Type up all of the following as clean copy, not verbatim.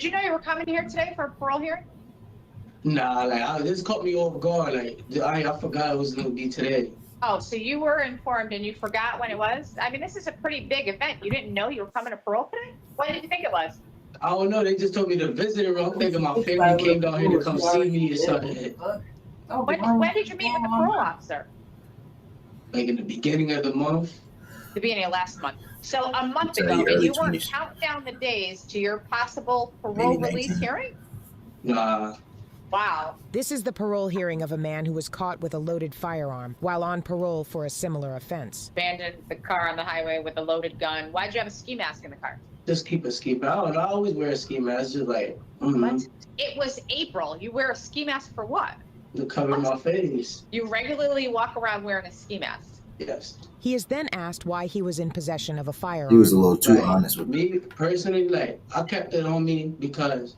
you know you were coming here today for a parole hearing? Nah, like, this caught me off guard. Like, I forgot it was going to be today. Oh, so you were informed and you forgot when it was? I mean, this is a pretty big event. You didn't know you were coming to parole today? When did you think it was? I don't know. They just told me to visit it. I'm thinking my family came down here to come see me or something. When did you meet with the parole officer? Like in the beginning of the month. The beginning of last month. So a month ago, and you weren't counting down the days to your possible parole release hearing? Nah. Wow. This is the parole hearing of a man who was caught with a loaded firearm while on parole for a similar offense. Abandoned the car on the highway with a loaded gun. Why'd you have a ski mask in the car? Just keep a ski mask. I always wear a ski mask. Just like, It was April. You wear a ski mask for what? To cover my face. You regularly walk around wearing a ski mask? Yes. He is then asked why he was in possession of a firearm. He was a little too honest with me. Personally, like, I kept it on me because,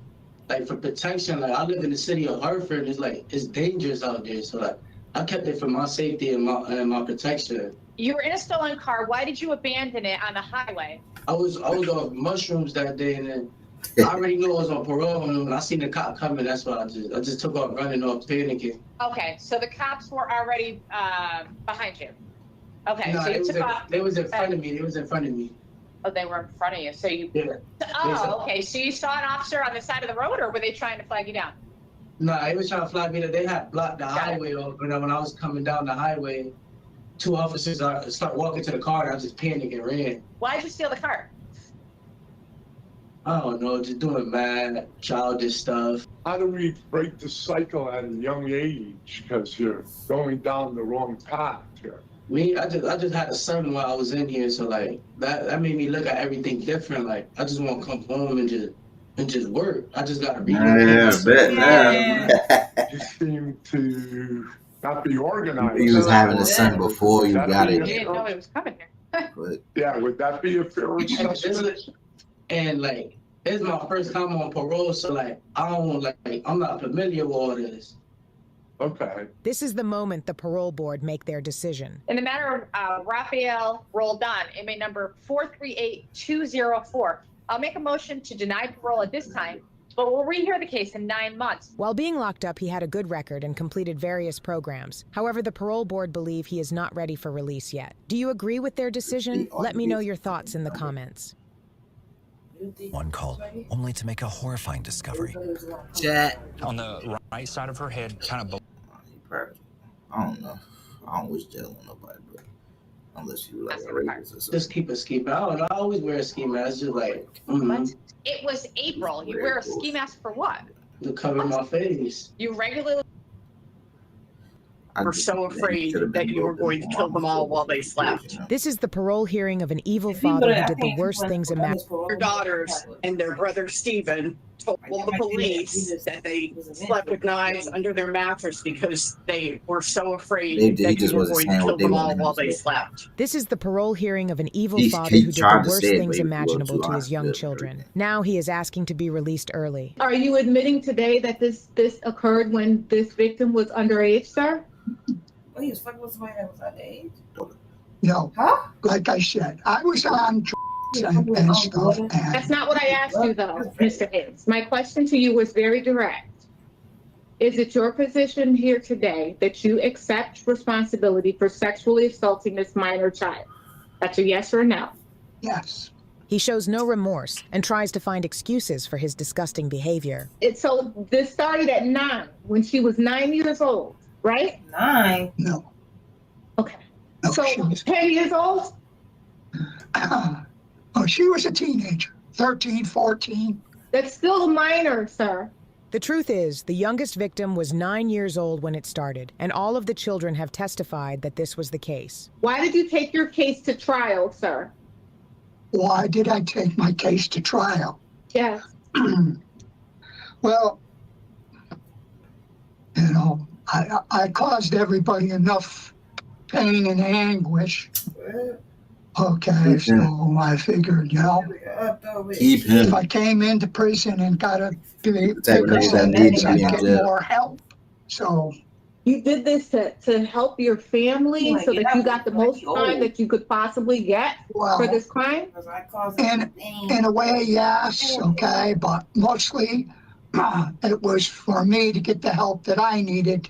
like, for protection, like, I live in the city of Hartford, and it's dangerous out there. So, like, I kept it for my safety and my protection. You were in a stolen car. Why did you abandon it on the highway? I was on mushrooms that day, and then I already knew I was on parole, and when I seen the cop coming, that's why I just took off running off, panicking. Okay, so the cops were already behind you. Okay, no, so you took off. They was in front of me. They was in front of me. Oh, they were in front of you. So you. Yeah. Oh, okay. So you saw an officer on the side of the road, or were they trying to flag you down? No, they was trying to flag me. They had blocked the highway off, and when I was coming down the highway, two officers start walking to the car, and I just panicked and ran. Why'd you steal the car? I don't know, just doing mad, childish stuff. How do we break the cycle at a young age? Because you're going down the wrong path here. Me, I just had a son while I was in here, so like that made me look at everything different. Like I just want to come home and just work. I just gotta be. Yeah, I bet now. You seem to not be organized. You was having a son before you got it. You didn't know it was coming here. But, yeah, would that be a fair assessment? And like, it's my first time on parole, so like, I'm not familiar with all this. Okay. This is the moment the parole board make their decision. In the matter of Raphael Roldan, inmate number 438204, I'll make a motion to deny parole at this time, but we'll rehear the case in 9 months. While being locked up, he had a good record and completed various programs. However, the parole board believe he is not ready for release yet. Do you agree with their decision? Let me know your thoughts in the comments. One call, only to make a horrifying discovery. chat. On the right side of her head, kind of. I don't know. I don't wish jail on nobody, but unless you like a rapist or something. Just keep a ski mask. I always wear a ski mask, just like. It was April. You wear a ski mask for what? To cover my face. You regularly. Were so afraid that you were going to kill them all while they slept. This is the parole hearing of an evil father who did the worst things imaginable. Your daughters and their brother Stephen told the police that they slept with knives under their mattress because they were so afraid that you were going to kill them all while they slept. This is the parole hearing of an evil father who did the worst things imaginable to his young children. Now he is asking to be released early. Are you admitting today that this occurred when this victim was underage, sir? Well, he was fucking with somebody that was underage? No. Huh? Like I said, I was on and stuff. And that's not what I asked you, though, Mr. Hicks. My question to you was very direct. Is it your position here today that you accept responsibility for sexually assaulting this minor child? That's a yes or a no? Yes. He shows no remorse and tries to find excuses for his disgusting behavior. So this started at 9, when she was 9 years old, right? 9? No. Okay. No, so 10 years old? Oh, she was a teenager, 13, 14. That's still a minor, sir. The truth is, the youngest victim was 9 years old when it started, and all of the children have testified that this was the case. Why did you take your case to trial, sir? Why did I take my case to trial? Yes. Well, you know, I caused everybody enough pain and anguish. Okay, so I figured, you know, if I came into prison and got a bigger sentence, I'd get more help. So, You did this to help your family so that you got the most time that you could possibly get for this crime? In a way, yes, okay, but mostly it was for me to get the help that I needed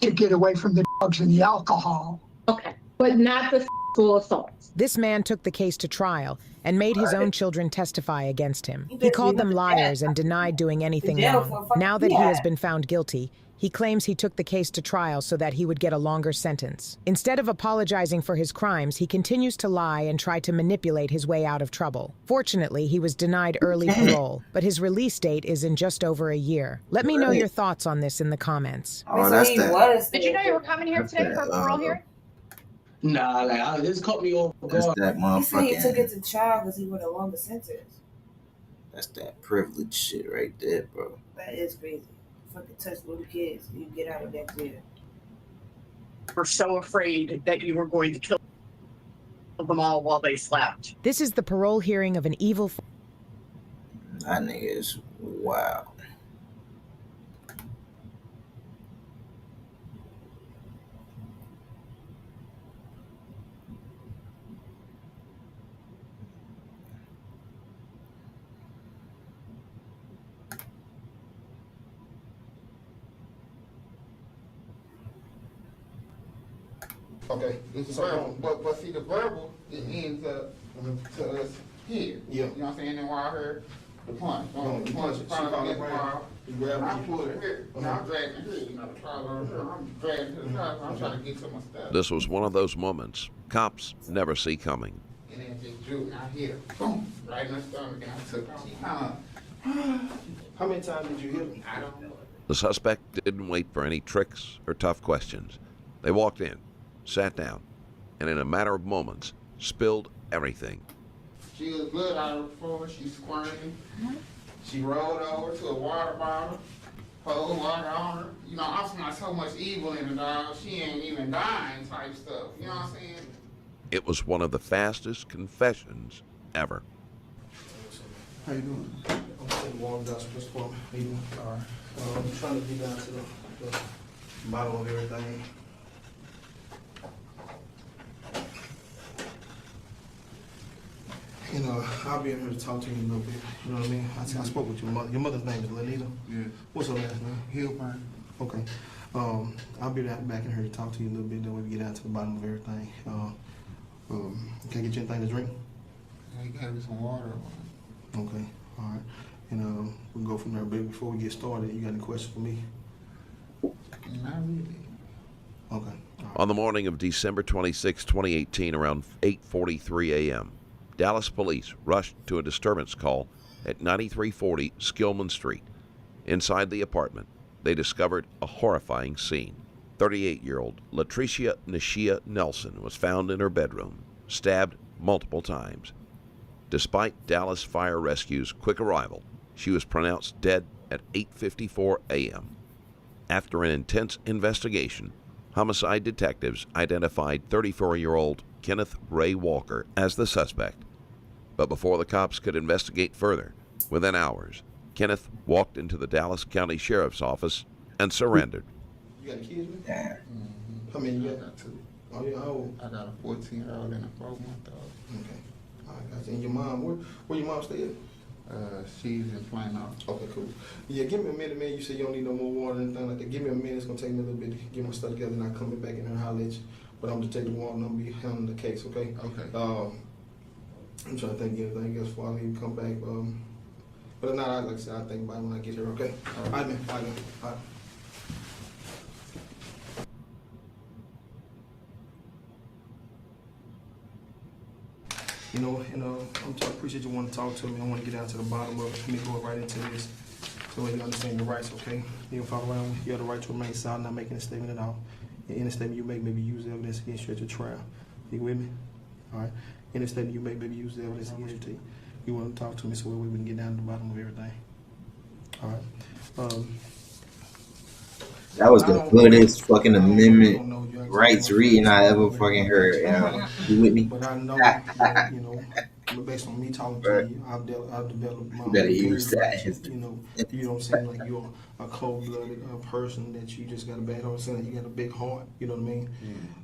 to get away from the drugs and the alcohol. Okay, but not the sexual assault. This man took the case to trial and made his own children testify against him. He called them liars and denied doing anything wrong. Now that he has been found guilty, he claims he took the case to trial so that he would get a longer sentence. Instead of apologizing for his crimes, he continues to lie and try to manipulate his way out of trouble. Fortunately, he was denied early parole, but his release date is in just over a year. Let me know your thoughts on this in the comments. Oh, that's that. Did you know you were coming here today for a parole hearing? Nah, like this caught me off That's guard. that He said he took motherfucking. it to trial because he would a longer sentence. That's that privilege shit right there, bro. That is crazy. Fucking touch little kids, you get out of that jail. Were so afraid that you were going to kill them all while they slept. This is the parole hearing of an evil... That nigga is wow. Okay, this is verbal, but see the verbal, it ends up to us here. Yeah. You know what I'm saying? And where I heard the punch. The punch, she finally called gets it wild. You grab I it. pulled it here. Now I'm dragging it here. You know, the trial over here. I'm dragging to the side. I'm trying to get to my stuff. This was one of those moments cops never see coming. And then just drew it out here. Boom. Right in the stomach. And I took it. She kind of. How many times did you hit him? I don't know. The suspect didn't wait for any tricks or tough questions. They walked in, sat down, and in a matter of moments, spilled everything. She was good out of the floor. She squirming. She rolled over to a water bottle, poured water on her. You know, I'm not so much evil in the dog. She ain't even dying type stuff. You know what I'm saying? It was one of the fastest confessions ever. How you doing? I'm sitting warm down just for me. How you doing? All right. I'm trying to get down to the bottom of everything. You know, I'll be in here to talk to you a little bit. You know what I mean? I spoke with your mother. Your mother's name is Lenita? Yeah. What's her last name? Hillburn. Okay. I'll be back in here to talk to you a little bit, then we can get down to the bottom of everything. Can I get you anything to drink? You gotta get some water. Okay, all right. And we can go from there. But before we get started, you got any questions for me? Not really. Okay. On the morning of December 26, 2018, around 8:43 a.m., Dallas police rushed to a disturbance call at 9340 Skillman Street. Inside the apartment, they discovered a horrifying scene. 38-year-old Latricia Nashia Nelson was found in her bedroom, stabbed multiple times. Despite Dallas Fire Rescue's quick arrival, she was pronounced dead at 8:54 a.m. After an intense investigation, homicide detectives identified 34-year-old Kenneth Ray Walker as the suspect. But before the cops could investigate further, within hours, Kenneth walked into the Dallas County Sheriff's Office and surrendered. You got a kid, man? Yeah. How many you I got? got two. Oh, yeah, how old? I got a 14-year-old and a 4-month-old. Okay. All right, guys. And your mom, where your mom stay at? She's in Plano. Okay, cool. Yeah, give me a minute, man. You said you don't need no more water or anything like that. Give me a minute. It's going to take me a little bit to get my stuff together, and I'll come back in here and holler at you. But I'm Detective Walton. I'm going to be handling the case, okay? Okay. I'm trying to think of anything else before I leave and come back. But if not, like I said, I'll think about it when I get here, okay? All right, man. All right, man. All right. You know, I appreciate you wanting to talk to me. I want to get down to the bottom of it. Let me go right into this so you understand your rights, okay? You can follow around. You have the right to remain silent, not making a statement at all. Any statement you make may be used as evidence against you at your trial. You with me? All right? Any statement you make may be used as evidence against you. You want to talk to me so we can get down to the bottom of everything. All right? That was the hoodest fucking amendment rights reading I ever fucking heard. You with me? But I know that, based on me talking Right. to you, I've developed my own Better use that. relationships. You don't seem like you're a cold-blooded person that you just got a bad heart. Seem like you got a big heart. You know what I mean?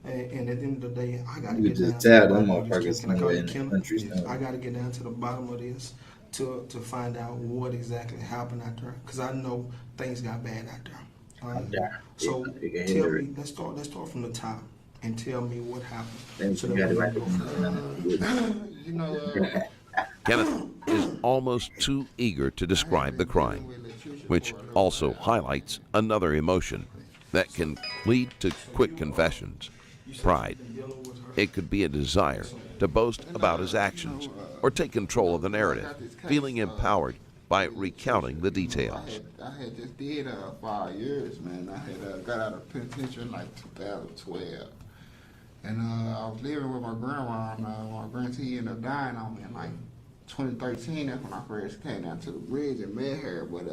And at the end of the day, I got to You get could down just to the tell them bottom of this. motherfuckers Can I call you in the Kendall? country stuff. I got to get down to the bottom of this to find out what exactly happened out there, because I know things got bad out there. All right? So tell me, let's start from the top and tell me what happened. So that we can go from there. Kenneth is almost too eager to describe the crime, which also highlights another emotion that can lead to quick confessions: pride. It could be a desire to boast about his actions or take control of the narrative, feeling empowered by recounting the details. I had just did 5 years, man. I had got out of penitentiary in like 2012. And I was living with my grandma, and my grandtie ended up dying on me in like 2013. That's when I first came down to the bridge and met her. But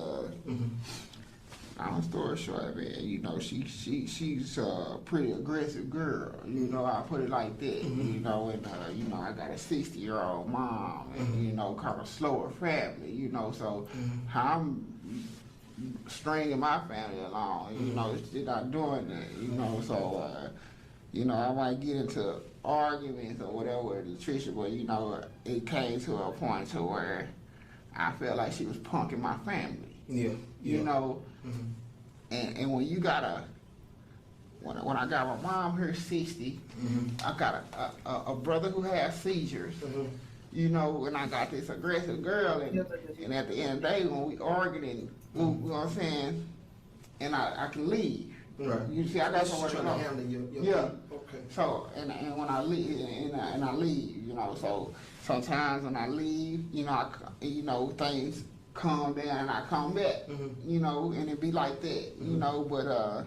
long story short, man, you know, she's a pretty aggressive girl. You know, I put it like that. You know, and you know, I got a 60-year-old mom, and you know, kind of slower family. You know, so how I'm stringing my family along, you know, she's not doing that. You know, so you know, I might get into arguments or whatever with Latricia, but you know, it came to a point to where I felt like she was punking my family. You know, and when you got when I got my mom here 60, I got a brother who has seizures. You know, and I got this aggressive girl, and at the end of the day, when we arguing, you know what I'm saying, and I can leave. Right. You see, I got somewhere to go. Yeah. Okay. So, and when I leave, and I leave, you know, so sometimes when I leave, you know, things calm down and I come back, you know, and it be like that, you know, but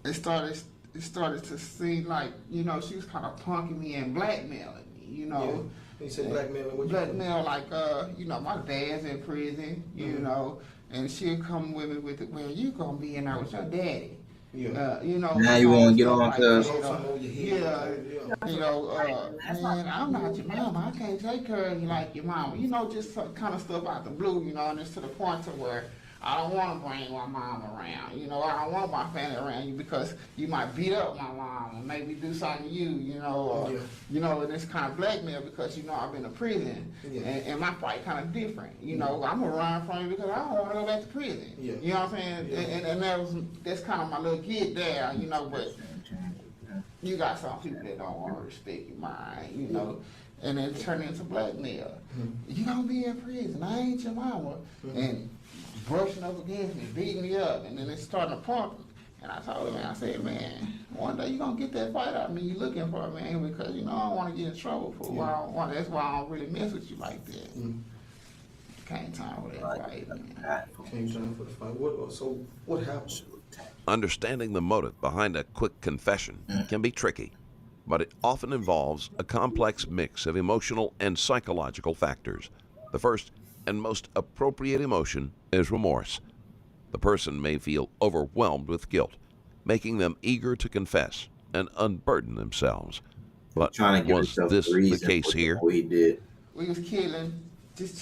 it started to seem like, you know, she was kind of punking me and blackmailing me, you know. Yeah. You said blackmailing? What blackmail, like, you know, my dad's in prison, you know, and she'll come with me with it, well, you gonna be in there with your daddy. Yeah. You know. Now you want to get on to... Yeah. You know, man, I'm not your mama. I can't take care of you like your mama. You know, just some kind of stuff out the blue, you know, and it's to the point to where I don't want to bring my mom around. You know, I don't want my family around you because you might beat up my mom or maybe do something to you, you know, you know, and it's kind of blackmail because, you know, I've been to prison and my fight kind of different. You know, I'm going to run from you because I don't want to go back to prison. You know what I'm saying? And that's kind of my little kid there, you know, but you got some people that don't want to respect your mind, you know, and then turn into blackmail. You gonna be in prison, I ain't your mama. And brushing up against me, beating me up, and then it's starting to pump. And I told him, I said, man, one day you gonna get that fight out of me, you looking for it, man, because, you know, I don't want to get in trouble for it. That's why I don't really mess with you like that. Came time for that fight, man. Came time for the fight. So what happened? Understanding the motive behind a quick confession can be tricky, but it often involves a complex mix of emotional and psychological factors. The first and most appropriate emotion is remorse. The person may feel overwhelmed with guilt, making them eager to confess and unburden themselves. But was this the case here? We was just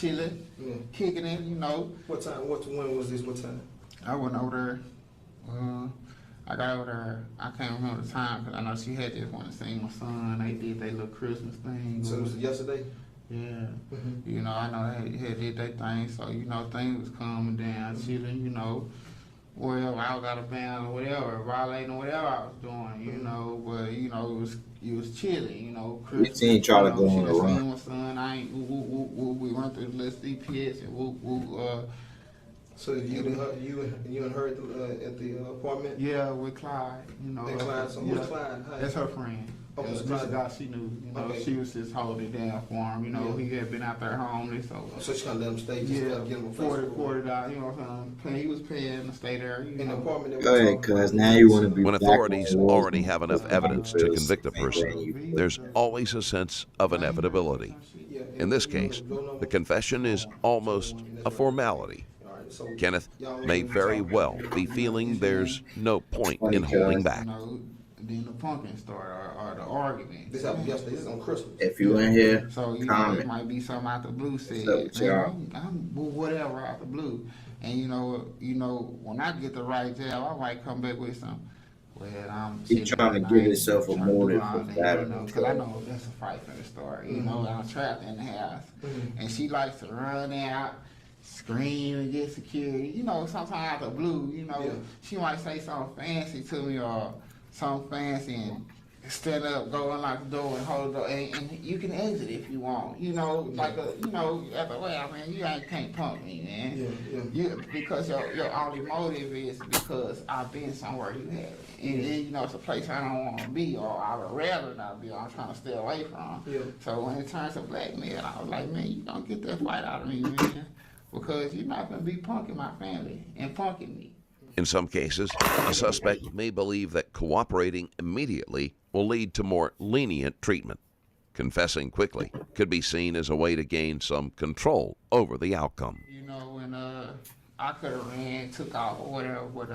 chilling, kicking it, you know. What time? When was this? What time? I went over there. I got over there. I can't remember the time because I know she had just wanted to see my son. They did their little Christmas thing. So it was yesterday? Yeah. You know, I know they had did their thing, so, you know, things was calming down, chilling, you know. Well, I was out of bounds or whatever, violating or whatever I was doing, you know, but, you know, it was chilling, you know. We seen Charlie go on a run. My son, we went through the little CPS and So you and her at the apartment? Yeah, with Clyde. You know. And Clyde. So who's Clyde? That's her friend. Okay, This is a guy she knew. You know, she was just holding it down for him. You know, he had been out there homeless. So she kind of let him stay. Just get him a $40. You know what I'm saying? He was paying to stay there. In the apartment. Go ahead, cuz now you want to be. When authorities already have enough evidence to convict a person, there's always a sense of inevitability. In this case, the confession is almost a formality. Kenneth may very well be feeling there's no point in holding back. then the pumping started, or the argument. This happened yesterday. This is on Christmas. If you in here, So you know, comment. it might be something out the blue said, What's up with y'all? I'm whatever out the blue. And you know, when I get the right job, I might come back with some. Well, I'm He trying to give himself a motive for that. Because I know that's a fight for the story. You know, I'm trapped in the house, and she likes to run out, scream and get security. You know, sometimes out the blue, you know, she might say something fancy to me or something fancy and stand up, go unlock the door and hold the door, and you can exit if you want. You know, like you know, either way, I mean, you can't punk me, man. You, because your only motive is because I've been somewhere you haven't. And you know, it's a place I don't want to be, or I would rather not be, or I'm trying to stay away from. So when it turns to blackmail, I was like, man, you don't get that fight out of me, man, because you're not going to be punking my family and punking me. In some cases, a suspect may believe that cooperating immediately will lead to more lenient treatment. Confessing quickly could be seen as a way to gain some control over the outcome. You know, when I could have ran, took off, or whatever, but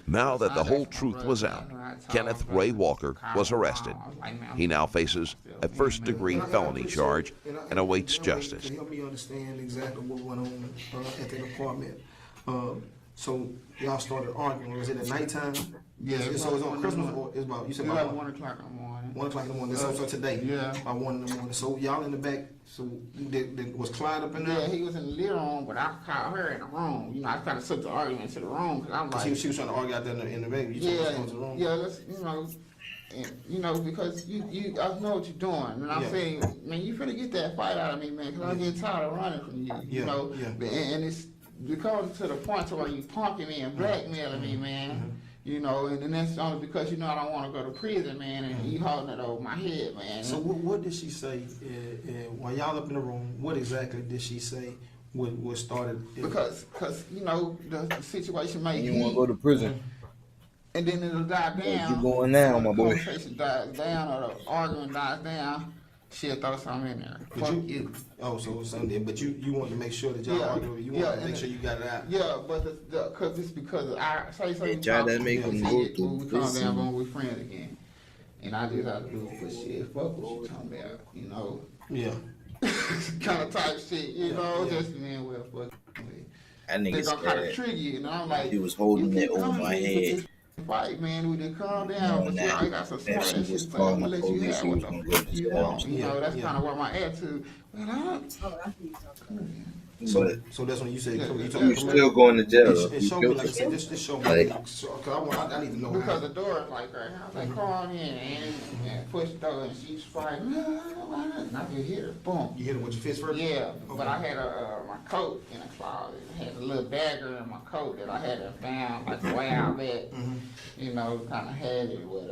Now that the whole truth was out, Kenneth Ray Walker was arrested. He now faces a first-degree felony charge and awaits justice. Help me understand exactly what went on at the apartment. So y'all started arguing. Was it at nighttime? Yeah. So it's on Christmas, or it's about, you said about 1 o'clock in the morning. 1 o'clock in the morning. So today. Yeah. About 1 in the morning. So y'all in the back. So was Clyde up in there? Yeah, he was in the living room, but I caught her in the room. You know, I kind of took the argument to the room because I'm like, she was trying to argue out there in the baby. Let's, you know, because you I know what you're doing, and I'm saying, man, you finna get that fight out of me, man, because I'm getting tired of running from you. You know, and it's because to the point to where you punking me and blackmailing me, man. You know, and that's only because you know I don't want to go to prison, man, and you holding it over my head, man. So what did she say while y'all up in the room? What exactly did she say? What started? Because you know the situation may You want to go to prison? And then it'll die down. You going now, my boy? The conversation dies down, or the argument dies down. She'll throw something in there. But you. Oh, so Sunday. But you want to make sure that y'all argue. You want to make sure you got it out. Yeah, but because it's because I say something. Try to make them go through we calm down when we're friends again, and I just have to do it for shit. Fuck what you talking about, you know? Yeah. Kind of type shit, you know? Just man, well, fuck. That nigga they gonna kind of scared. trigger you, and I'm like, He was holding it over my head. Fight, man, we didn't calm down, but I got some smart shit to say. I'm gonna let you have what the fuck you want. You know, that's kind of where my attitude. Well, So that's when you say you still going to jail. It show me, like I said, just show me. Cause I need to know. Because the door is like right now. I was like, call in and push the door, and she's fighting. And I could hear it. Boom. You hit it with your fist first? Yeah, but I had my coat in the closet. I had a little dagger in my coat that I had found like way out there. You know, kind of had it with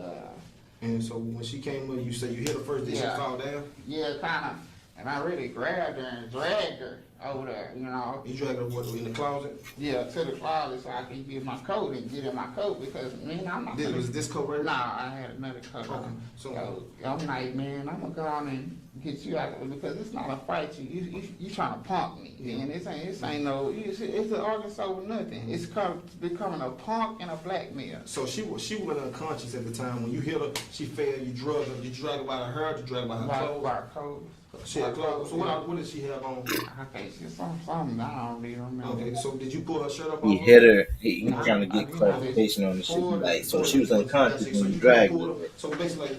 And so when she came up, you said you hit her first. Did she fall down? Yeah, kind of. And I really grabbed her and dragged her over there, you know. You dragged her in the closet? Yeah, to the closet so I could get my coat and get in my coat because, man, I'm not. Was this coat right? Nah, I had another coat on. So I'm like, man, I'm gonna go on and get you out of it because it's not a fight. You trying to punk me, and this ain't no. It's an argument over nothing. It's becoming a punk and a blackmail. So she was unconscious at the time when you hit her. She fell. You drug her. You drag her by her hair. You drag her by her clothes. By her clothes. She had clothes. So what did she have on? Okay, she's something I don't really remember. Okay, so did you pull her shirt up? He hit her. He trying to get clarification on the shit. Like, so she was unconscious when you dragged her. So basically,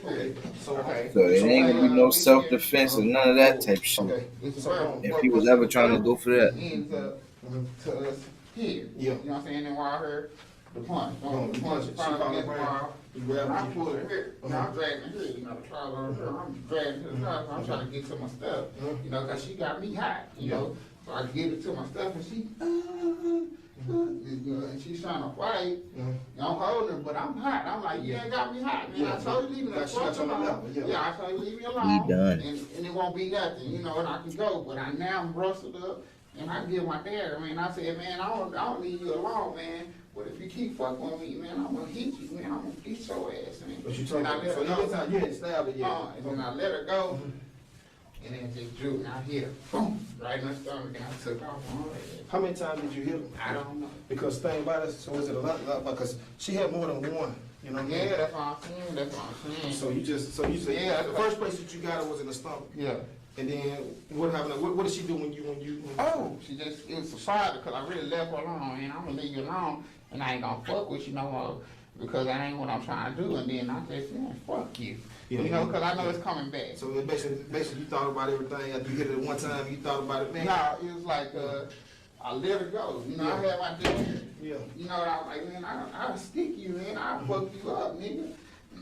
okay. So it ain't gonna be no self-defense or none of that type of shit. If he was ever trying to go for that. Ends up to us here. You know what I'm saying? And while her the punch, the punch, I pulled her here. I'm dragging her here. You know, the trial on her. I'm dragging her to the trial. I'm trying to get to my stuff. You know, because she got me hot. You know, so I get it to my stuff, and she. And she's trying to fight. I'm holding her, but I'm hot. I'm like, you ain't got me hot, man. I told you leave me alone. Yeah, I told you leave me alone. And it won't be nothing, you know, and I can go. But now I'm rustled up, and I give my dad, man. I said, man, I don't leave you alone, man. But if you keep fucking with me, man, I'm gonna hit you, man. I'm gonna beat your ass, man. But you told her, so you hadn't stabbed her yet. And then I let her go. And then just drew it out here, boom, right in the stomach, and I took off on her. How many times did you hit her? I don't know. Because thing about it, so is it a lot, because she had more than one. You know what I Yeah, mean? that's what I'm saying. That's what I'm saying. So you say Yeah, the first place that you got her was in the stomach. Yeah. And then what happened? What did she do when you? Oh, it was subsided because I really left her alone, and I'm gonna leave you alone, and I ain't gonna fuck with you no more because that ain't what I'm trying to do. And then I just fuck you, you know, because I know it's coming back. So basically, you thought about everything after you hit it at one time. You thought about it, man. No, it was like I let her go. You know, I had my dad. Yeah. You know, I was like, man, I'll stick you, man. I'll fuck you up, nigga.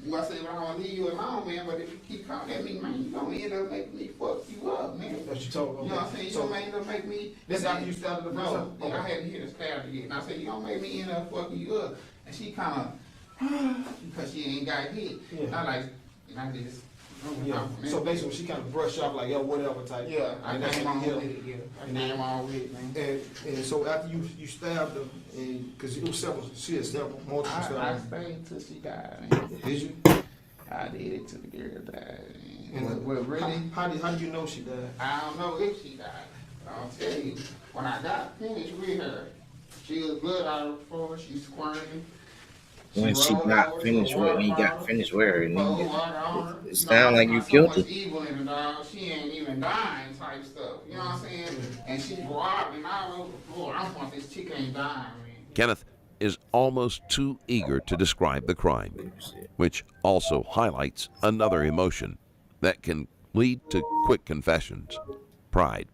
You I say, well, I'm gonna leave you alone, man, but if you keep coming at me, man, you gonna end up making me fuck you up, man. That's you told. Okay. You know what I'm saying? You gonna end up make me. That's after you started the first time? No, I hadn't hit a stab yet. And I said, you gonna make me end up fucking you up. And she kind of, because she ain't got hit. Yeah. And I like, and I just. Yeah. So basically, she kind of brushed off like, yo, whatever type. Yeah, I came on with it. Yeah, I And came on with it, man. And so after you stabbed her, and because it was several, she had several, multiple stabs. I stayed till she died, man. Did you? I did it till the girl died. And well, really? How did you know she died? I don't know if she died. I'll tell you, when I got finished with her, she was blood out of her floor, she squirming. When she got finished with, when you got finished with her, and it sound like you killed her. Evil in the dog, she ain't even dying type stuff. You know what I'm saying? And she wobbling all over the floor. I'm like, this chick ain't dying, man. Kenneth is almost too eager to describe the crime, which also highlights another emotion that can lead to quick confessions: pride.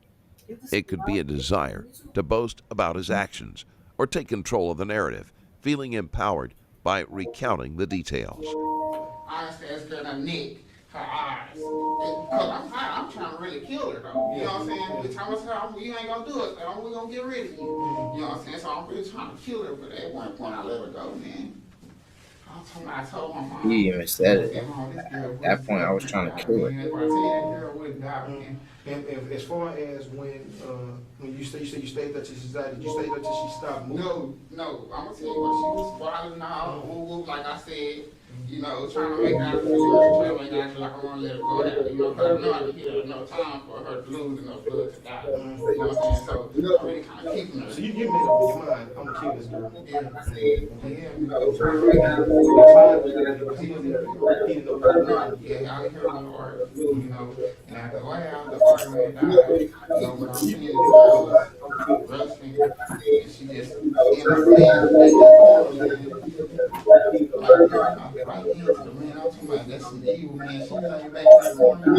It could be a desire to boast about his actions or take control of the narrative, feeling empowered by recounting the details. I said, her neck, her eyes. Because I'm trying to really kill her, though. You know what I'm saying? The time I said, you ain't gonna do it, so we're gonna get rid of you. You know what I'm saying? So I'm really trying to kill her, but at one point I let her go, man. I told my mom. He even said it. At that point, I was trying to kill her. If I tell you that girl wouldn't die, man. And as far as when you say you stayed there till she died, did you stay there till she stopped moving? No. I'm gonna tell you what, she was bothering all, like I said. You know, trying to make out like I want to let her go down. You know, because I know I didn't give her no time for her to lose enough blood to die. You know what I'm saying? So I'm really kind of keeping her. So you made up your mind, I'm gonna kill this girl. Yeah. Yeah, I hear my heart, you know, and after a while, the argument died. You know, but I'm seeing the girl was rushing, and she just ended up laying right into the man. I'm talking about that's some evil, man. She came back that morning,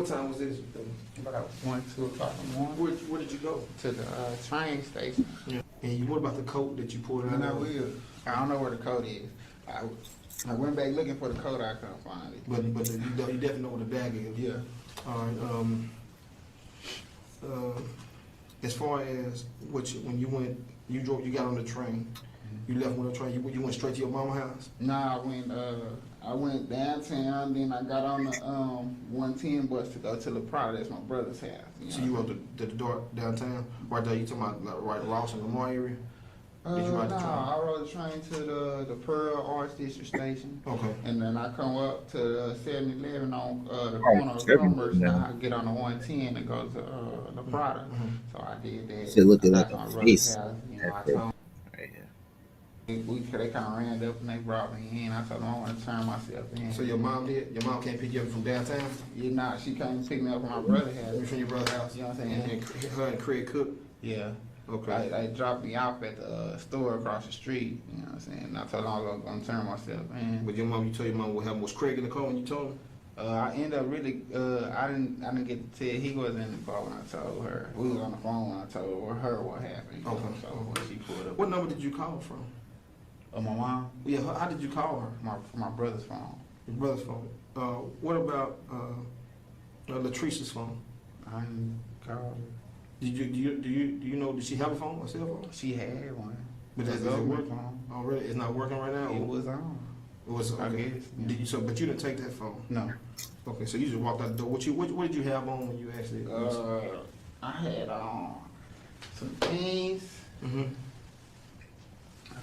What time was this? About 1, 2 o'clock in the morning. Where did you go? To the train station. Yeah. And what about the coat that you pulled out? I don't know where the coat is. I went back looking for the coat, I couldn't find it. But you definitely know where the bag is. Yeah. All right. As far as when you went, you got on the train. You left on the train. You went straight to your mama's house. Nah, I went downtown. Then I got on the 110 bus to go to La Prada. That's my brother's house. So you rode the door downtown, right there. You talking about like, right Ross and Lamar area? Did you ride the train? I rode the train to the Pearl Arts District Station. Okay. And then I come up to the 7-Eleven on the corner of Commerce. And I get on the 110 and go to La Prada. So I did that. So look at that like a face. They kind of ran up and they brought me in. I told them I want to turn myself in. So your mom did? Your mom can't pick you up from downtown? Yeah, nah, she came to pick me up from my brother's house. From your brother's house? You know what I'm saying? And her and Craig Cook? Yeah. Okay. They dropped me off at the store across the street. You know what I'm saying? And I told them I was going to turn myself in. But your mom, you told your mom what happened? Was Craig in the car when you told him? I ended up really, I didn't get to tell, he wasn't in the car when I told her. We was on the phone when I told her what happened. Okay. So when she pulled up. What number did you call from? My mom? Yeah, how did you call her? My brother's phone. Your brother's phone. What about Latrice's phone? I didn't call her. Do you know, did she have a phone, a cell phone? She had one. But is it working? Oh, really? It's not working right now? It was on. It was okay. I guess, yeah. Did you but you didn't take that phone? No. Okay, so you just walked out the door. What did you have on when you actually? I had on some jeans. I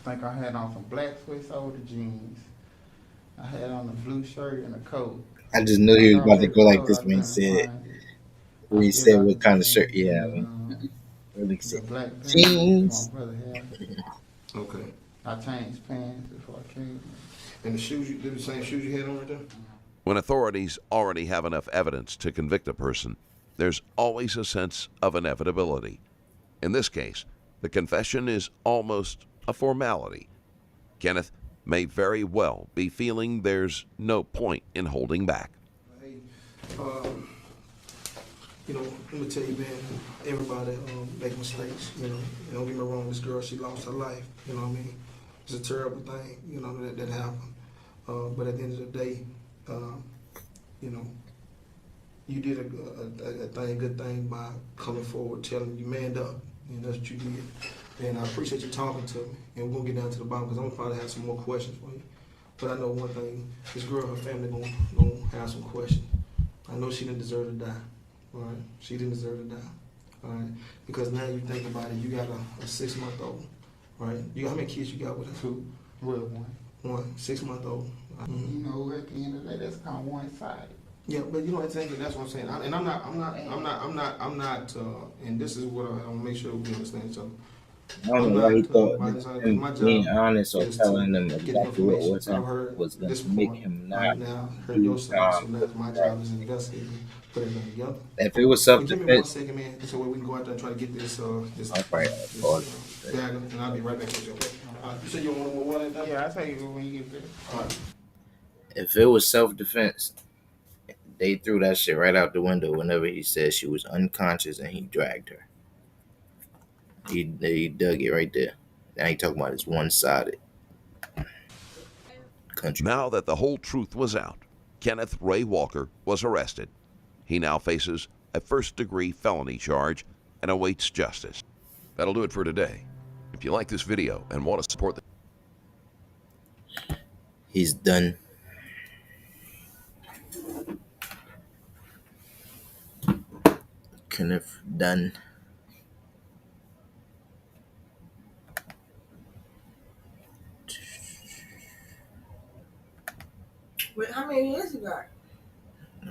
think I had on some black Swiss Older jeans. I had on a blue shirt and a coat. I just knew he was about to go like this when he said what kind of shirt. Yeah, I mean, really said jeans. Okay. I changed pants before I came. And the shoes, they're the same shoes you had on right there? When authorities already have enough evidence to convict a person, there's always a sense of inevitability. In this case, the confession is almost a formality. Kenneth may very well be feeling there's no point in holding back. Hey, you know, let me tell you, man, everybody make mistakes, you know. Don't get me wrong, this girl, she lost her life, you know what I mean? It's a terrible thing, you know, that happened. But at the end of the day, you know, you did a good thing by coming forward, telling you manned up, and that's what you did. And I appreciate you talking to me, and we're gonna get down to the bottom because I'm gonna probably have some more questions for you. But I know one thing: this girl, her family gonna have some questions. I know she didn't deserve to die. All right, she didn't deserve to die. All right, because now you think about it, you got a 6-month-old, right? You how many kids you got with her? 2. Well, 1. 1 6-month-old. You know, at the end of the day, that's kind of one-sided. Yeah, but you know what I'm saying? That's what I'm saying. And I'm not. And this is what I want to make sure we understand each other. I don't know why he thought being honest or telling them exactly what was happening was going to make him not do time. My job is investigating, put everything together. If it was self-defense, give me 1 second, man, so we can go out there and try to get this bag, and I'll be right back with you. Okay? You said you want more water? Yeah, I'll tell you when you get there. All right. If it was self-defense, they threw that shit right out the window whenever he said she was unconscious and he dragged her. He dug it right there. Now he talking about it's one-sided. Country. Now that the whole truth was out, Kenneth Ray Walker was arrested. He now faces a first-degree felony charge and awaits justice. That'll do it for today. If you like this video and want to support the... He's done. Kenneth done. Wait, how many years you got?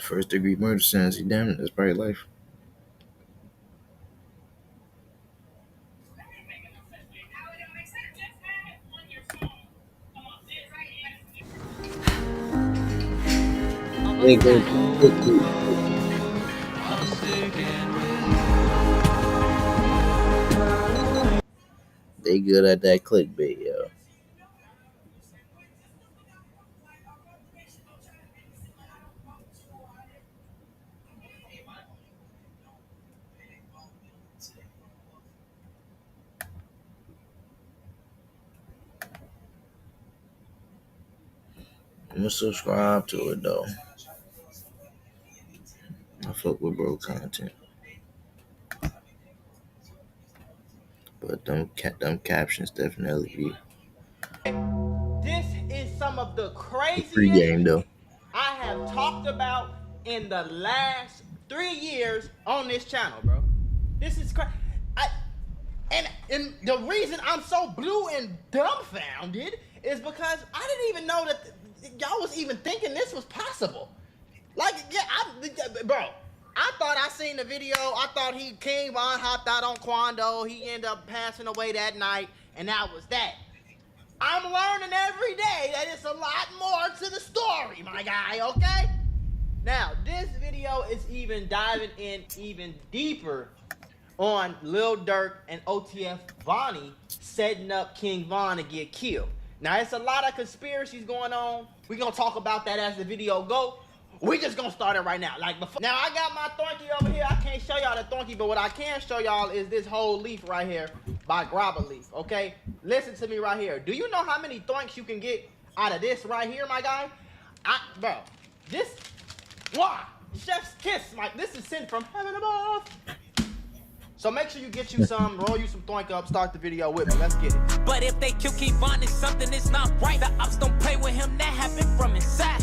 First degree murder sentence. He damn it. That's probably life. They good at that clickbait, yo. I'm gonna subscribe to it though. I fuck with bro content, but them captions definitely be. This is some of the craziest Pre-game though. I have talked about in the last 3 years on this channel, bro. This is crazy. And the reason I'm so blue and dumbfounded is because I didn't even know that y'all was even thinking this was possible. Like, yeah, bro, I thought I seen the video. I thought King Von hopped out on Quando. He ended up passing away that night, and that was that. I'm learning every day that it's a lot more to the story, my guy, okay? Now, this video is even diving in even deeper on Lil Durk and OTF Vonnie setting up King Von to get killed. Now, it's a lot of conspiracies going on. We're going to talk about that as the video go. We just going to start it right now. Like before. Now, I got my thonky over here. I can't show y'all the thonky, but what I can show y'all is this whole leaf right here by Grabber Leaf, okay? Listen to me right here. Do you know how many thonks you can get out of this right here, my guy? Bro, this, why? Chef's kiss, Mike. This is sent from heaven above. So make sure you get you some, roll you some Throink up, start the video with me. Let's get it. But if they kill King Von, it's something that's not right. The ops don't play with him, that happened from inside.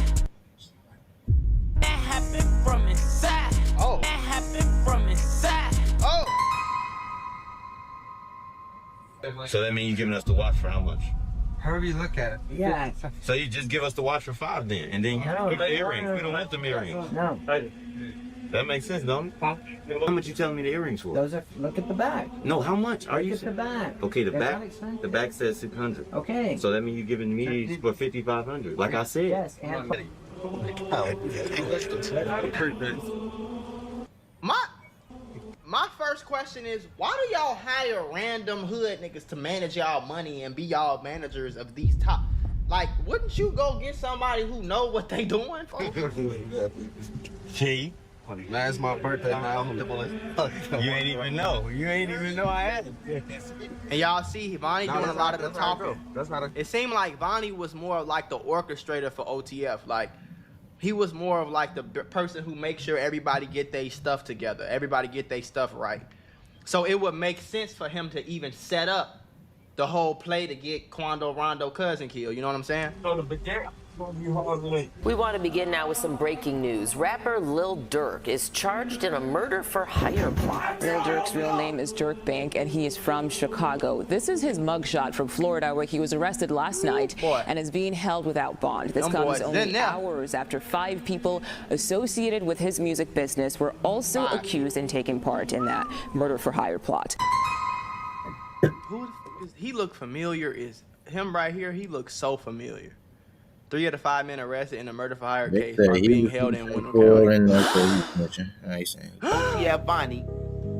That happened from inside. Oh. That happened from inside. Oh. So that means you're giving us the watch for how much? However you look at it. Yeah. So you just give us the watch for $5 then, and then you put the earrings. We don't want them earrings. No. That makes sense, don't it? How much you telling me the earrings for? Those are, look at the back. No, how much are you? Look at the back. Okay, the They're back. not expensive. The back says 600. Okay. So that means you're giving me these for 5,500, like I said. Yes. And My first question is, why do y'all hire random hood niggas to manage y'all money and be y'all managers of these top? Like, wouldn't you go get somebody who know what they doing? See? That's my birthday now. You ain't even know. You ain't even know I had it. And y'all see Vonnie doing a lot of the talking. That's not a... It seemed like Vonnie was more of like the orchestrator for OTF. Like, he was more of like the person who makes sure everybody get their stuff together. Everybody get their stuff right. So it would make sense for him to even set up the whole play to get Quando Rondo cousin killed. You know what I'm saying? We want to begin now with some breaking news. Rapper Lil Durk is charged in a murder for hire plot. Lil Durk's real name is Dirk Bank, and he is from Chicago. This is his mugshot from Florida, where he was arrested last night and is being held without bond. This comes only hours after 5 people associated with his music business were also accused and taking part in that murder for hire plot. He looked familiar. Is him right here? He looks so familiar. 3 of the 5 men arrested in the murder for hire case are being held in Windham County. Yeah, Bonnie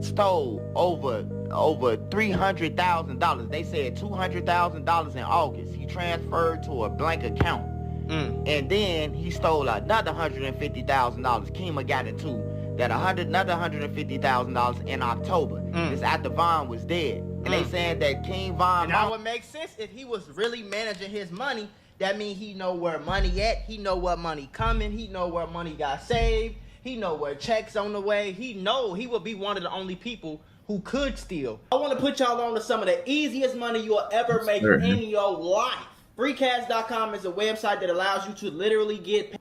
stole over $300,000. They said $200,000 in August. He transferred to a blank account, and then he stole another $150,000. Kima got it too. Another $150,000 in October. This after Von was dead, and they saying that King Von. And that would make sense if he was really managing his money. That means he know where money at. He know what money coming. He know where money got saved. He know where checks on the way. He know he will be one of the only people who could steal. I want to put y'all on to some of the easiest money you'll ever make in your life. Freecash.com is a website that allows you to literally get paid.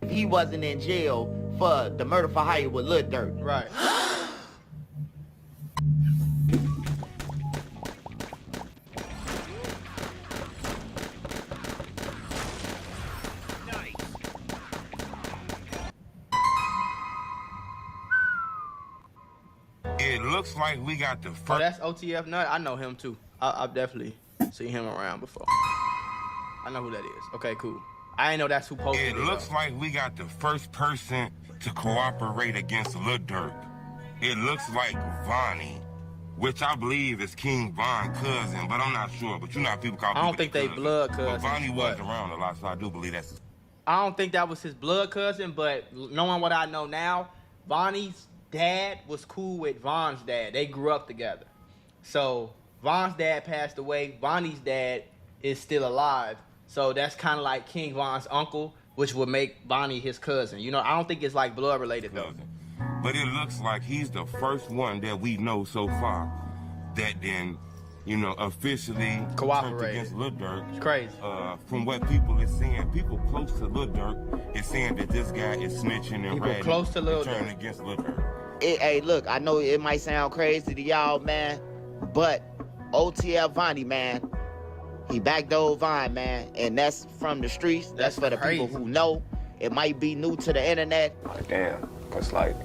If he wasn't in jail for the murder for hire with Lil Durk. Right. It looks like we got the first. Oh, that's OTF Nut. I know him too. I've definitely seen him around before. I know who that is. Okay, cool. I ain't know that's who posted it. It looks like we got the first person to cooperate against Lil Durk. It looks like Vonnie, which I believe is King Von's cousin, but I'm not sure. But you know how people call people. I don't think they blood cousins. But Vonnie was around a lot, so I do believe that's. I don't think that was his blood cousin, but knowing what I know now, Vonnie's dad was cool with Von's dad. They grew up together. So Von's dad passed away. Vonnie's dad is still alive. So that's kind of like King Von's uncle, which would make Vonnie his cousin. You know, I don't think it's like blood related though. But it looks like he's the first one that we know so far that then, you know, officially cooperated against Lil Durk. It's crazy. From what people are saying, people close to Lil Durk is saying that this guy is snitching and people ratting close to Lil turning Durk against Lil Durk. Hey, look, I know it might sound crazy to y'all, man, but OTF Vonnie, man, he backdoored Von, man, and that's from the streets. That's for the people who know. It might be new to the internet. Damn, cause like,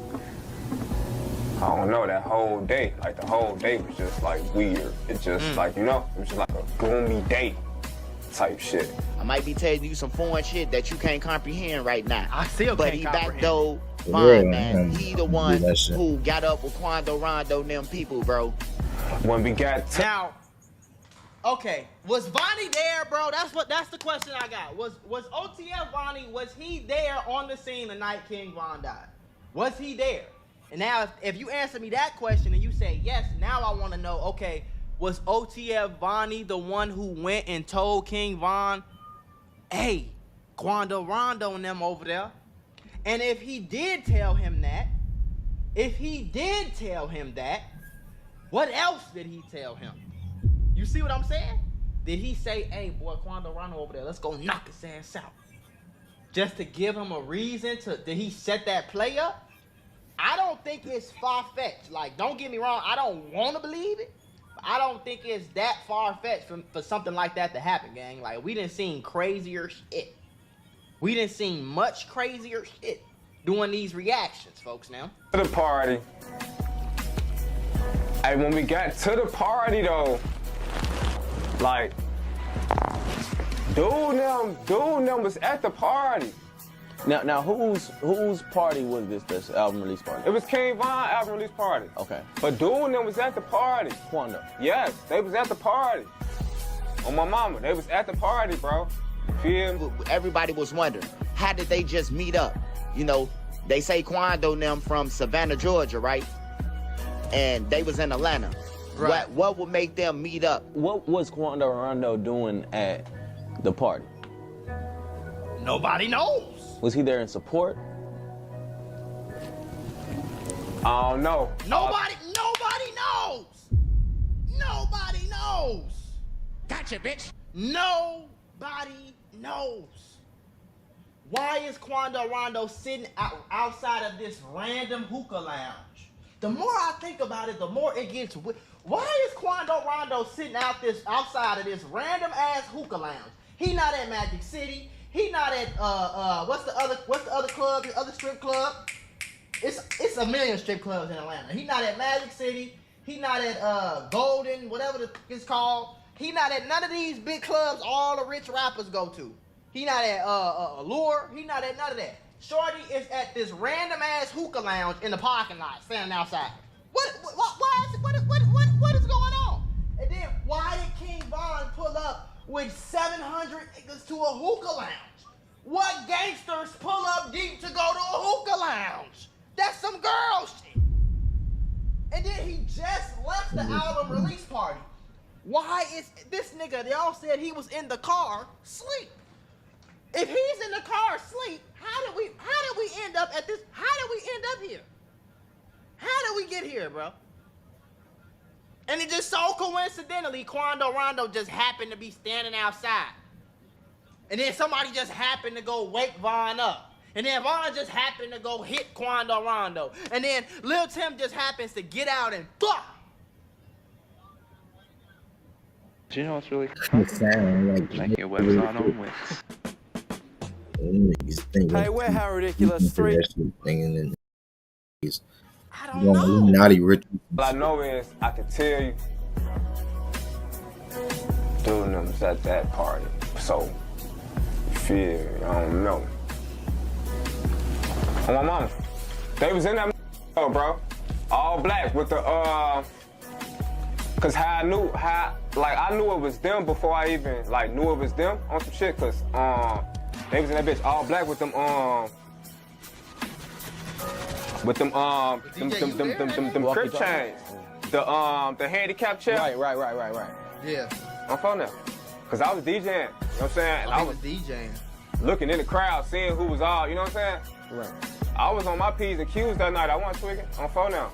I don't know, that whole day, like the whole day was just like weird. It's just like, you know, it was just like a gloomy day type shit. I might be telling you some foreign shit that you can't comprehend right now. I still but can't he comprehend. backdoored Von, man. He the one who got up with Quando Rondo and them people, bro. When we got now, okay, was Vonnie there, bro? That's the question I got. Was OTF Vonnie, was he there on the scene the night King Von died? Was he there? And now, if you answer me that question and you say yes, now I want to know, okay, was OTF Vonnie the one who went and told King Von, hey, Quando Rondo and them over there? And if he did tell him that, What else did he tell him? You see what I'm saying? Did he say, hey, boy, Quando Rondo over there, let's go knock his ass out? Just to give him a reason to, did he set that play up? I don't think it's far-fetched. Like, don't get me wrong, I don't want to believe it. But I don't think it's that far-fetched for something like that to happen, gang. Like, we done seen crazier shit. We done seen much crazier shit doing these reactions, folks, now. To the party. Hey, when we got to the party, though, like, dude them was at the party. Now, whose party was this album release party? It was King Von album release party. Okay. But dude them was at the party. Quando. Yes, they was at the party. On my mama, they was at the party, bro. Feel me? Everybody was wondering, how did they just meet up? You know, they say Quando and them from Savannah, Georgia, right? And they was in Atlanta. Right. What would make them meet up? What was Quando Rondo doing at the party? Nobody knows. Was he there in support? I don't know. Nobody knows. Nobody knows. Gotcha, bitch. Nobody knows. Why is Quando Rondo sitting outside of this random hookah lounge? The more I think about it, the more it gets. Why is Quando Rondo sitting outside of this random ass hookah lounge? He not at Magic City. He not at what's the other club? The other strip club? It's a million strip clubs in Atlanta. He not at Magic City. He not at Golden, whatever it's called. He not at none of these big clubs all the rich rappers go to. He not at Allure. He not at none of that. Shorty is at this random ass hookah lounge in the parking lot, standing outside. What is going on? And then why did King Von pull up with 700 niggas to a hookah lounge? What gangsters pull up deep to go to a hookah lounge? That's some girl shit. And then he just left the album release party. Why is this nigga? They all said he was in the car sleep. If he's in the car asleep, how did we end up at this? How did we end up here? How did we get here, bro? And it just so coincidentally, Quando Rondo just happened to be standing outside. And then somebody just happened to go wake Von up. And then Von just happened to go hit Quando Rondo. And then Lil Tim just happens to get out and fuck. Do you know what's really fun? Like your web's on with. Hey, we're How Ridiculous 3. I don't know. Naughty rich. All I know is I can tell you, dude them was at that party. So, you feel me? I don't know. On my mama, they was in that bro. All black with the cause I knew it was them before I even knew it was them on some shit. Cause they was in that bitch all black with them crib chains, the handicap chair. Right. Yeah. On phone now, cause I was DJing. You know what I'm saying? And I was DJing. Looking in the crowd, seeing who was all. You know what I'm saying? Right. I was on my P's and Q's that night. I wasn't tweaking on phone now.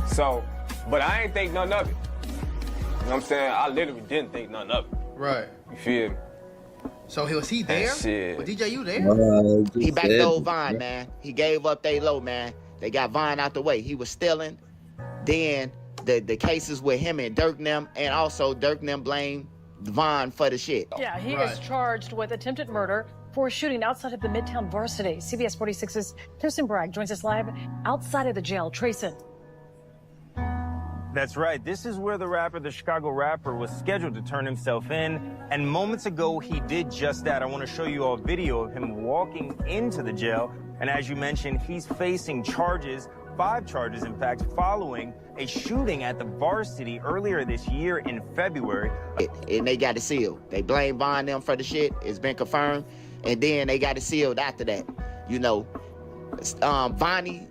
So, but I ain't think nothing of it. You know what I'm saying? I literally didn't think nothing of it. Right. You feel me? So was he there? Shit. Was DJ you there? He backdoored Vine, man. He gave up they low, man. They got Vine out the way. He was stealing. Then the cases with him and Dirk and them, and also Dirk and them blamed Vine for the shit. Yeah, he is charged with attempted murder for a shooting outside of the Midtown Varsity. CBS 46's Kirsten Bragg joins us live outside of the jail. Trayson. That's right. This is where the Chicago rapper, was scheduled to turn himself in. And moments ago, he did just that. I want to show you a video of him walking into the jail. And as you mentioned, he's facing charges, 5 charges, in fact, following a shooting at the Varsity earlier this year in February. And they got it sealed. They blame Von them for the shit. It's been confirmed. And then they got it sealed after that. You know, Vonnie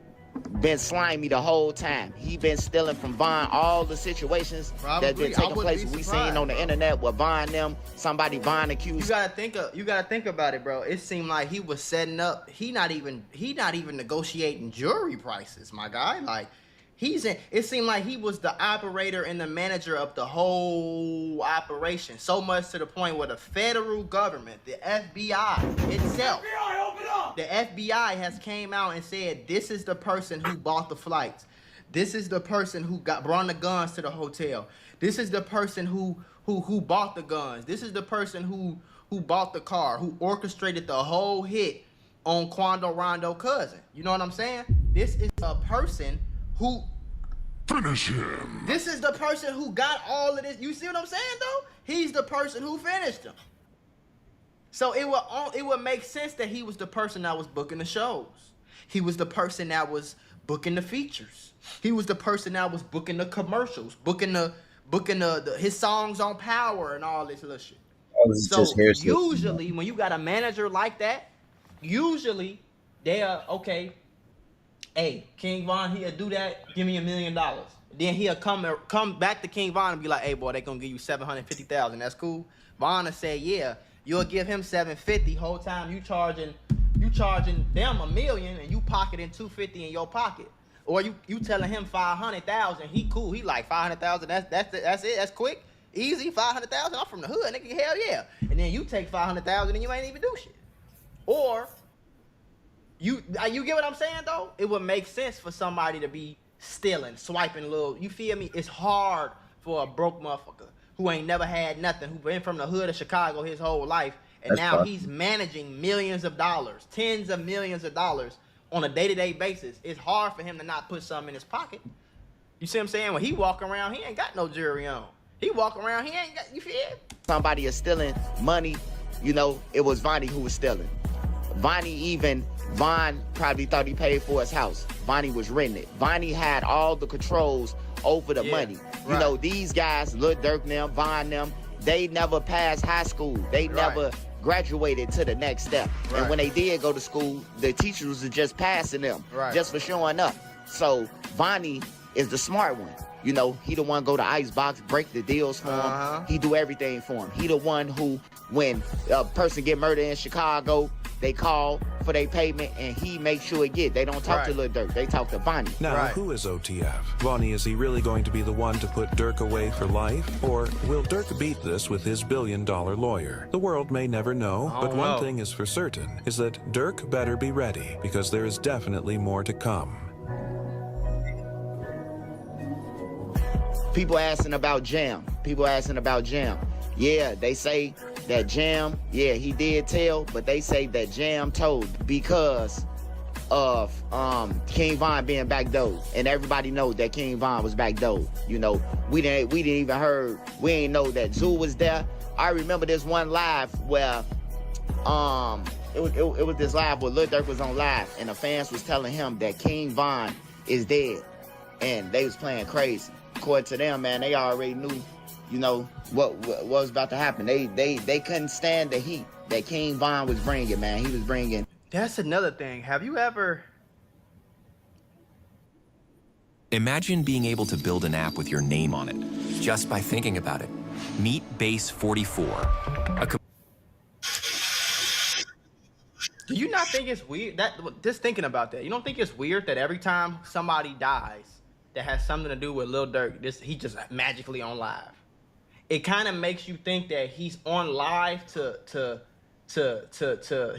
been slimy the whole time. He been stealing from Von all the situations that been taking place. We seen on the internet with Von them, Von accused. You gotta think about it, bro. It seemed like he was setting up. He not even negotiating jury prices, my guy. Like, It seemed like he was the operator and the manager of the whole operation, so much to the point where the federal government, the FBI itself, the FBI has came out and said, this is the person who bought the flights. This is the person who brought the guns to the hotel. This is the person who bought the guns. This is the person who bought the car, who orchestrated the whole hit on Quando Rondo cousin. You know what I'm saying? This is a person who finish him. This is the person who got all of this. You see what I'm saying though? He's the person who finished him. So it would make sense that he was the person that was booking the shows. He was the person that was booking the features. He was the person that was booking the commercials, booking his songs on Power and all this little shit. So usually when you got a manager like that, usually they are okay. Hey, King Von, he'll do that. Give me $1 million. Then he'll come back to King Von and be like, "Hey, boy, they gonna give you $750,000. That's cool." Von will say, "Yeah, you'll give him $750. Whole time you charging them $1 million, and you pocketing $250 in your pocket. Or you telling him $500,000. He cool. He like $500,000. That's it. That's quick, easy. $500,000. I'm from the hood, nigga. Hell yeah. And then you take $500,000 and you ain't even do shit. Or you get what I'm saying though? It would make sense for somebody to be stealing, swiping a little. You feel me? It's hard for a broke motherfucker who ain't never had nothing, who been from the hood of Chicago his whole life, and now he's managing millions of dollars, tens of millions of dollars on a day-to-day basis. It's hard for him to not put something in his pocket. You see what I'm saying? When he walk around, he ain't got no jewelry on. He walk around, he ain't got, you feel? Somebody is stealing money, you know, it was Vonnie who was stealing. Von probably thought he paid for his house. Vonnie was renting it. Vonnie had all the controls over the money. Right. You know, these guys, Lil Durk them, Von them, they never passed high school. They never graduated to the next step. Right. And when they did go to school, the teachers were just passing them, just for showing up. So Vonnie is the smart one. You know, he the one go to Icebox, break the deals for him. He do everything for him. He the one who, when a person get murdered in Chicago, they call for their payment, and he makes sure it get. They don't talk to Lil Durk. They talk to Vonnie. Now, who is OTF? Vonnie, is he really going to be the one to put Durk away for life? Or will Durk beat this with his billion-dollar lawyer? The world may never know, but one thing is for certain, is that Durk better be ready, because there is definitely more to come. People asking about Jam. Yeah, they say that Jam, yeah, he did tell, but they say that Jam told because of King Von being backdoored. And everybody knows that King Von was backdoored. You know, we didn't even we ain't know that Zoo was there. I remember this one live where it was this live where Lil Durk was on live, and the fans was telling him that King Von is dead, and they was playing crazy. According to them, man, they already knew, you know, what was about to happen. They couldn't stand the heat that King Von was bringing, man. He was bringing. That's another thing. Have you ever... Imagine being able to build an app with your name on it, just by thinking about it. Meet Base 44. Do you not think it's weird? Just thinking about that, you don't think it's weird that every time somebody dies that has something to do with Lil Durk, he just magically on live? It kind of makes you think that he's on live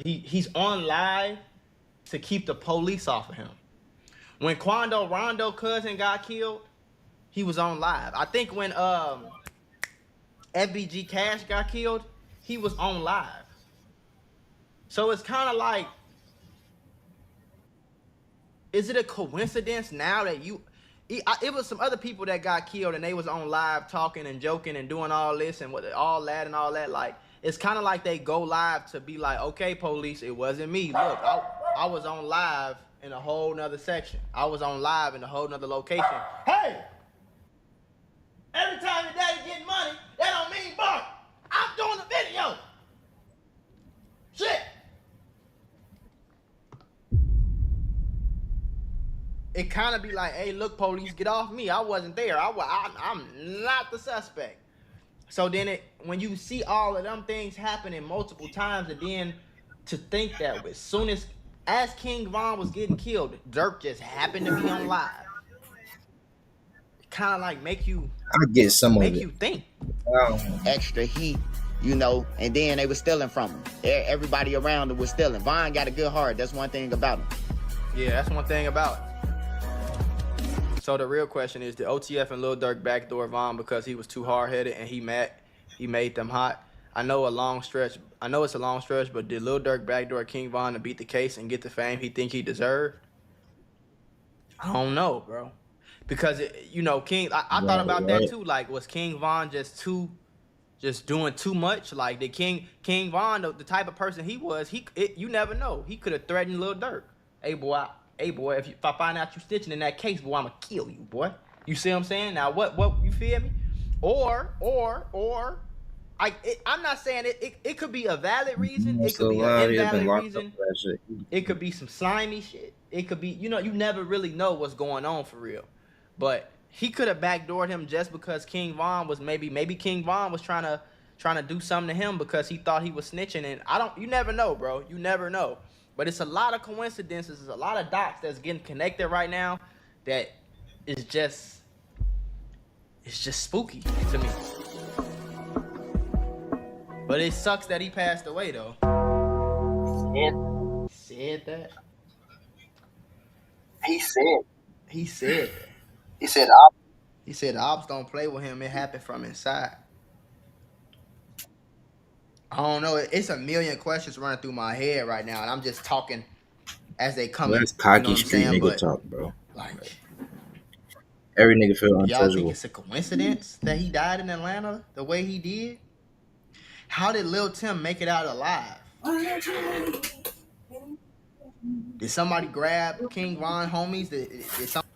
he's on live to keep the police off of him. When Quando Rondo cousin got killed, he was on live. I think when FBG Cash got killed, he was on live. So it's kind of like, is it a coincidence now that it was some other people that got killed and they was on live talking and joking and doing all this and all that. Like, it's kind of like they go live to be like, okay, police, it wasn't me. Look, I was on live in a whole nother section. I was on live in a whole nother location. Hey, every time your daddy getting money, that don't mean bark. I'm doing the video. Shit. It kind of be like, hey, look, police, get off me. I wasn't there. I'm not the suspect. So then when you see all of them things happening multiple times, and then to think that as soon as King Von was getting killed, Durk just happened to be on live. kind of like make you think. Extra heat, you know, and then they were stealing from him. Everybody around him was stealing. Vaughn got a good heart. That's one thing about him. Yeah, that's one thing about it. So the real question is, did OTF and Lil Durk backdoor Vaughn because he was too hard-headed and he made them hot? I know it's a long stretch, but did Lil Durk backdoor King Von to beat the case and get the fame he think he deserved? I don't know, bro. Because you know, King, I thought about that too. Like, was King Von just doing too much? Like, did King Von, the type of person he was, you never know. He could have threatened Lil Durk. Hey boy, if I find out you stitching in that case, boy, I'ma kill you, boy. You see what I'm saying? Now, what you feel me? Or I'm not saying it could be a valid reason. It could be an invalid reason. It could be some slimy shit. It could be, you know, you never really know what's going on for real. But he could have backdoored him just because King Von was maybe King Von was trying to do something to him because he thought he was snitching. And you never know, bro. You never know. But it's a lot of coincidences. There's a lot of dots that's getting connected right now that is just, it's just spooky to me. But it sucks that he passed away, though. Said that? He said. He said. He said. He said ops don't play with him. It happened from inside. I don't know. It's a million questions running through my head right now, and I'm just talking as they come. That's cocky street nigga talk, bro. Like, every nigga feel untouchable. Y'all think it's a coincidence that he died in Atlanta the way he did? How did Lil Tim make it out alive? Did somebody grab King Von homies? Did somebody